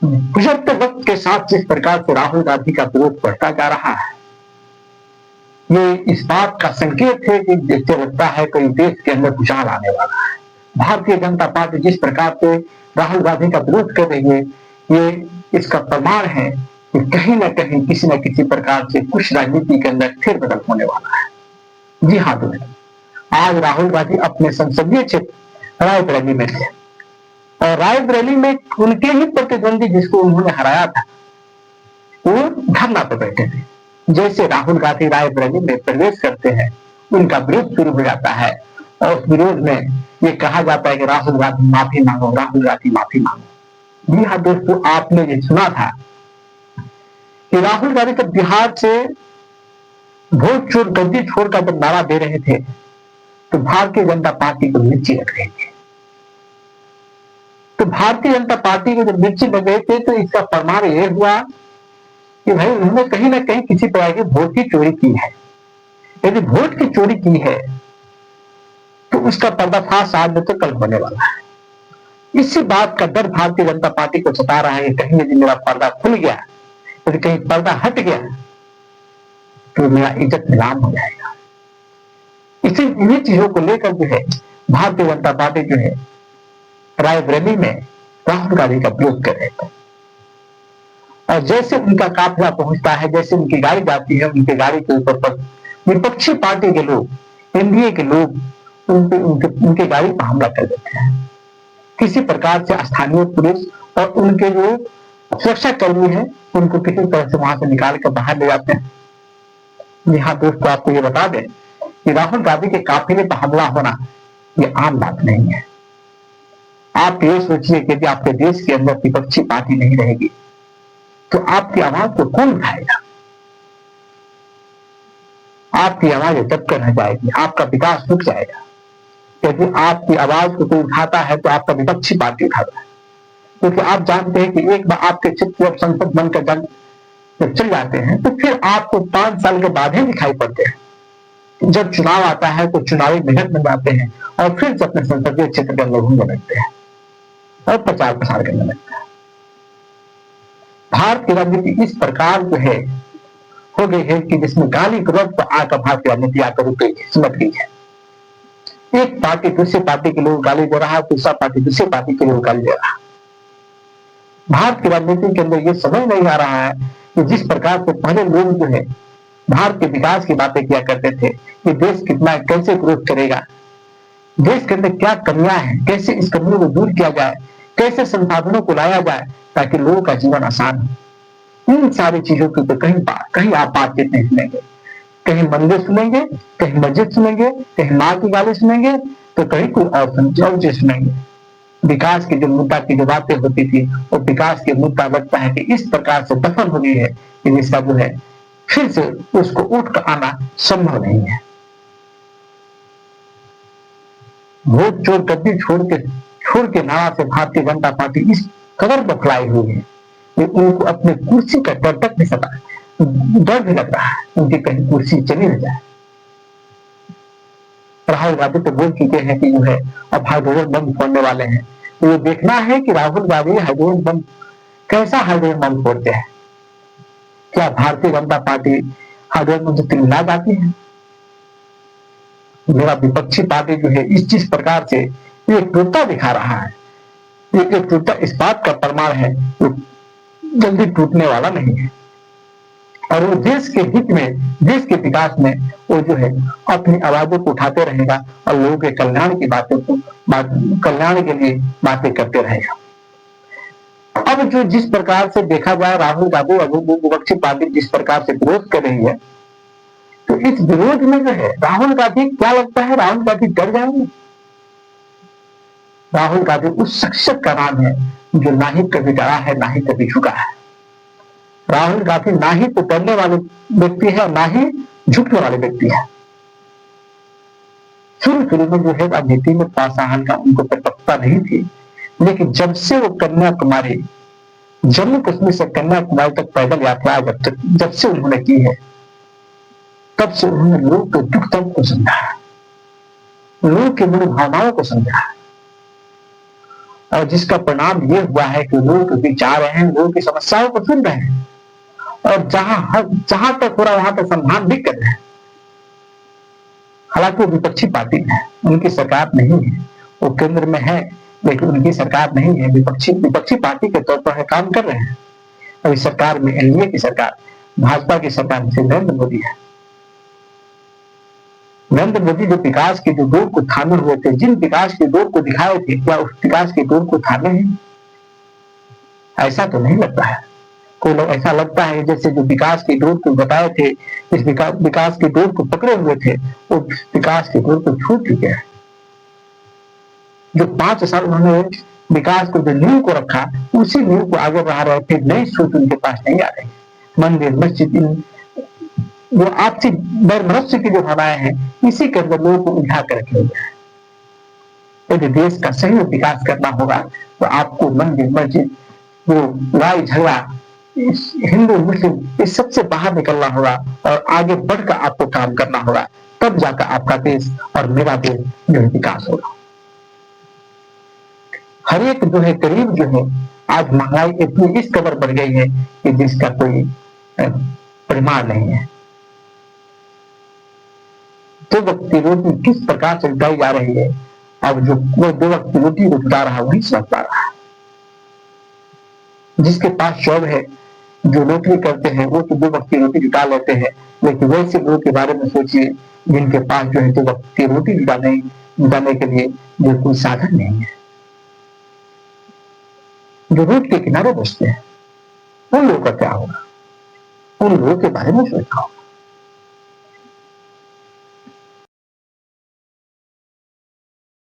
गुजरते वक्त के साथ जिस प्रकार से राहुल गांधी का विरोध बढ़ता जा रहा है, ये इस बात का संकेत है कि देखते लगता है कई देश के अंदर भूचाल आने वाला है। भारतीय जनता पार्टी जिस प्रकार से राहुल गांधी का विरोध कर रही है, ये इसका प्रमाण है कि कहीं न कहीं किसी न किसी प्रकार से कुछ राजनीति के अंदर फेरबदल होने वाला है। जी हाँ दोस्तों, आज राहुल गांधी अपने संसदीय क्षेत्र रायबरेली में थे और रायबरेली में उनके ही प्रतिद्वंदी जिसको उन्होंने हराया था, वो धरना पर बैठे थे। जैसे राहुल गांधी रायबरेली में प्रवेश करते हैं, उनका विरोध शुरू हो जाता है और उस विरोध में ये कहा जाता है कि राहुल गांधी माफी मांगो, राहुल गांधी माफी मांगो। जी हाँ दोस्तों, आपने ये सुना था कि राहुल गांधी जब बिहार से वोट चोर गद्दी छोड़ का जब नारा दे रहे थे, तो भारतीय जनता पार्टी को मिर्ची लग रही थी। तो भारतीय जनता पार्टी को जब मिर्ची लग गए थे, तो इसका प्रमाण यह हुआ कि भाई उन्होंने कहीं ना कहीं किसी प्रकार की वोट की चोरी की है। यदि वोट की चोरी की है तो उसका पर्दाफाश आज तो कल होने वाला है। इसी बात का डर भारतीय जनता पार्टी को सता रहा है कि कहीं यदि मेरा पर्दा खुल गया, यदि कहीं पर्दा हट गया तो मेरा इज्जत नीलाम हो जाएगा। इन्हीं चीजों को लेकर जो है भारतीय जनता पार्टी जो है रायबरेली में राहुल गांधी का विरोध कर रहे थे। और जैसे उनका काफिला पहुंचता है, जैसे उनकी गाड़ी जाती है, उनकी गाड़ी के ऊपर पर विपक्षी पार्टी के लोग, एनडीए के लोग उनके गाड़ी पर हमला कर देते हैं। किसी प्रकार से स्थानीय पुलिस और उनके जो सुरक्षा कर्मी है, उनको किसी तरह से वहां से निकाल कर बाहर ले जाते हैं। यहाँ दोस्तों आपको ये बता दें कि राहुल गांधी के काफिले पर हमला होना ये आम बात नहीं है। आप ये सोचिए कि यदि आपके देश के अंदर विपक्षी पार्टी नहीं रहेगी तो आपकी आवाज को कौन उठाएगा? आपकी आवाज दबकर रह जाएगी, आपका विकास रुक जाएगा। यदि आपकी आवाज को कोई उठाता है तो आपका विपक्षी पार्टी उठाता है, क्योंकि आप जानते हैं कि एक बार आपके चित्र जब संसद बनकर जब चल जाते हैं तो फिर आपको 5 साल के बाद ही दिखाई पड़ते हैं। जब चुनाव आता है तो चुनावी मेहनत में जाते हैं और फिर से अपने संसदीय क्षेत्र के अंदर घूमने लगते हैं और प्रचार प्रसार करने लगते हैं। भारत की राजनीति इस प्रकार जो है हो गई है कि जिसमें गाली गलौज पर आकर भारतीय राजनीति आकर रुक गई है, सिमट गई है। एक पार्टी दूसरी पार्टी के लोग गाली दे रहा है, दूसरा पार्टी दूसरी पार्टी के लोग गाली दे रहा है। भारत की राजनीति के अंदर ये समझ नहीं आ रहा है कि जिस प्रकार से पहले लोग जो है भारत के विकास की बातें किया करते थे कि देश कितना कैसे ग्रोथ करेगा, देश के अंदर क्या कमियां हैं, कैसे इस कमियों को दूर किया जाए, कैसे संसाधनों को लाया जाए ताकि लोगों का जीवन आसान हो। इन सारी चीजों की तो कहीं आप बातचीत नहीं सुनेंगे। कहीं मंदिर सुनेंगे, कहीं मस्जिद सुनेंगे, कहीं माँ की गाली सुनेंगे, तो कहीं कोई और चीज सुनेंगे। विकास की जो मुद्दा की जो बातें होती थी, वो विकास के मुद्दा लगता है कि इस प्रकार से दफन हो गई है कि जिसका जो है फिर से उसको उठ कर आना संभव नहीं है। वोट चोर गद्दी छोड़ के नारा से भारतीय जनता पार्टी इस कदर बखलाई हुई है कि उनको अपने कुर्सी का डर तक नहीं सता, डर भी लग रहा है उनकी कहीं कुर्सी चली न जाए। राहुल गांधी तो बोल चुके हैं कि जो है अब हाइड्रोजन बम फोड़ने वाले हैं। तो ये देखना है कि राहुल गांधी हाइड्रोजन बम कैसा हाइड्रोजन बम फोड़ते हैं। क्या Bharatiya Janata party hydrogen bomb से मिला जाती है? मेरा विपक्षी पार्टी जो है इस चीज प्रकार से ये टूटता दिखा रहा है, ये टूटता इस बात का प्रमाण है वो जल्दी टूटने वाला नहीं है। और वो देश के हित में, देश के विकास में वो जो है अपनी आवाजों को उठाते रहेगा और लोगों के कल्याण की बातों को कल्याण के लिए बातें करते रहेगा। अब जो जिस प्रकार से देखा जाए राहुल गांधी और विपक्षी पार्टी जिस प्रकार से विरोध कर रही है, तो इस विरोध में जो है राहुल गांधी क्या लगता है, राहुल गांधी डर जाएंगे? राहुल गांधी उस शख्सियत का नाम है जो ना ही कभी डरा है ना ही कभी झुका है। राहुल गांधी ना ही तो डरने वाले व्यक्ति है ना ही झुकने वाले व्यक्ति है। शुरू में जो है राजनीति में प्रोत्साहन का उनको परिपक्वता नहीं थी, लेकिन जब से वो कन्याकुमारी, जम्मू कश्मीर से कन्याकुमारी तक पैदल यात्रा जब से उन्होंने की है, तब से उन्होंने लोग के दुख दर्द को समझा, लोग के मनोभावनाओं को समझा और जिसका परिणाम ये हुआ है कि लोग विचार रहे हैं, लोगों की समस्याओं को सुन रहे हैं और जहां तक हो रहा वहां तक समाधान भी कर रहे हैं। हालांकि वो विपक्षी पार्टी है, उनकी सरकार नहीं है, वो केंद्र में है लेकिन उनकी सरकार नहीं है, विपक्षी पार्टी के तौर पर काम कर रहे हैं। अभी सरकार में एनडीए की सरकार, भाजपा की सरकार में नरेंद्र मोदी है। नरेंद्र मोदी जो विकास की जो डोर को थामे हुए थे, जिन विकास की डोर को दिखाए थे, क्या उस विकास की डोर को थामे हैं? ऐसा तो नहीं लगता है। कोई लोग ऐसा लगता है जैसे जो विकास की डोर को बताए थे, इस विकास की डोर को पकड़े हुए थे, वो विकास की डोर को छूट चुके हैं। जो 5 साल उन्होंने विकास को जो नींव को रखा, उसी नींव को आगे बढ़ा रहे थे, नई सोच उनके पास नहीं आ रही। मंदिर मस्जिद जो आपसी मनुष्य की जो भावनाएं हैं, इसी के अंदर लोगों को उलझा कर रखे हुए हैं। यदि देश का सही विकास करना होगा तो आपको मंदिर मस्जिद, वो लड़ाई झगड़ा, हिंदू मुस्लिम इस सबसे बाहर निकलना होगा और आगे बढ़कर आपको काम करना होगा, तब जाकर आपका देश और मेरा देश जो है विकास होगा। हर एक जो है गरीब जो है, आज महंगाई इतनी इस कदर बढ़ गई है कि जिसका कोई परिमाण नहीं है। 2 वक्त की रोटी किस प्रकार से उठाई जा रही है, अब जो वो 2 वक्त की रोटी उठा रहा है वही समझ पा रहा है। जिसके पास जॉब है, जो नौकरी करते हैं, वो तो 2 वक्त की रोटी जुटा लेते हैं, लेकिन वैसे लोगों के बारे में सोचिए जिनके पास जो है 2 वक्त की रोटी जुटाने के लिए जो कोई साधन नहीं है, जो रोड के किनारे बसते हैं, उन लोगों का क्या होगा? उन लोगों के बारे में सोचना होगा।